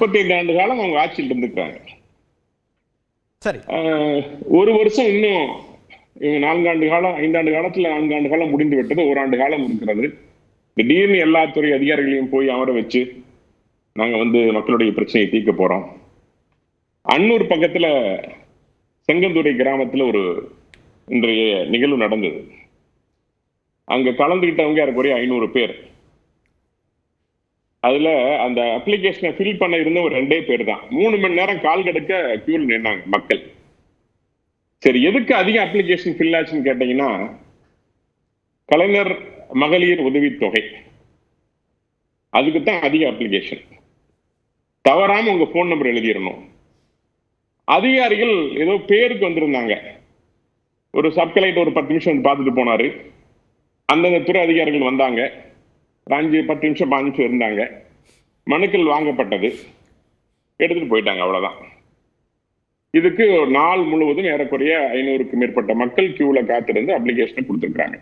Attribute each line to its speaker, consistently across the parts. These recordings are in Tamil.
Speaker 1: 35 ஆண்டு காலம் அவங்க ஆட்சியில் இருந்துக்கிறாங்க.
Speaker 2: சரி.
Speaker 1: ஒரு வருஷம் இன்னும் 4 ஆண்டு காலம், 5 ஆண்டு காலத்துல 4 ஆண்டு காலம் முடிந்து விட்டது. 1 ஆண்டு காலம் இருக்கிறது. திடீர்னு எல்லா துறை அதிகாரிகளையும் போய் அமர வச்சு நாங்க மக்களுடைய பிரச்சனையை தீர்க்க போறோம். அன்னூர் பக்கத்துல செங்கந்துறை கிராமத்துல ஒரு இன்றைய நிகழ்வு நடந்தது. அங்க கலந்துகிட்டவங்க ஏறக்குறைய 500 பேர். அதுல அந்த அப்ளிகேஷனை ஃபில் பண்ண இருந்த ஒரு 2 பேர் தான். 3 மணி நேரம் கால் கெடுக்க கியூல நின்னாங்க மக்கள். சரி, எதுக்கு அதிக அப்ளிகேஷன் ஃபில் ஆச்சுன்னு கேட்டீங்கன்னா, கலைஞர் மகளிர் உதவித்தொகை, அதுக்கு தான் அதிக அப்ளிகேஷன். தவறாம உங்க போன் நம்பர் எழுதிடணும். அதிகாரிகள் ஏதோ பேருக்கு வந்திருந்தாங்க. ஒரு சப் கலெக்டர் ஒரு 10 நிமிஷம் வந்து பார்த்துட்டு போனாரு. அந்தந்த துறை அதிகாரிகள் வந்தாங்க. 5, 10 நிமிஷம் 5 நிமிஷம் இருந்தாங்க. மனுக்கள் வாங்கப்பட்டது, எடுத்துட்டு போயிட்டாங்க. அவ்வளவுதான். இதுக்கு ஒரு நாள் முழுவதும் ஏறக்குறைய 500க்கும் மேற்பட்ட மக்கள் கியூல காத்திருந்து அப்ளிகேஷனை கொடுத்திருக்காங்க.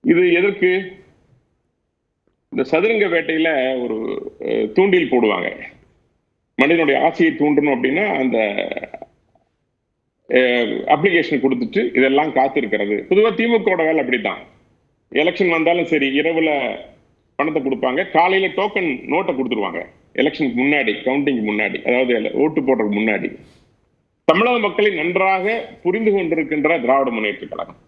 Speaker 1: இது எதற்கு? இந்த சதுரங்க வேட்டையில ஒரு தூண்டில் போடுவாங்க. மனிதனுடைய ஆசையை தூண்டணும் அப்படின்னா அந்த அப்ளிகேஷன் கொடுத்துட்டு இதெல்லாம் காத்திருக்கிறது. பொதுவா திமுக வேலை அப்படித்தான். எலெக்ஷன் வந்தாலும் சரி, இரவுல பணத்தை கொடுப்பாங்க, காலையில டோக்கன் நோட்டை கொடுத்துருவாங்க. எலெக்ஷனுக்கு முன்னாடி, கவுண்டிங் முன்னாடி, அதாவது ஓட்டு போடுறதுக்கு முன்னாடி. தமிழக மக்களை நன்றாக புரிந்து கொண்டிருக்கின்ற திராவிட முன்னேற்ற கழகம்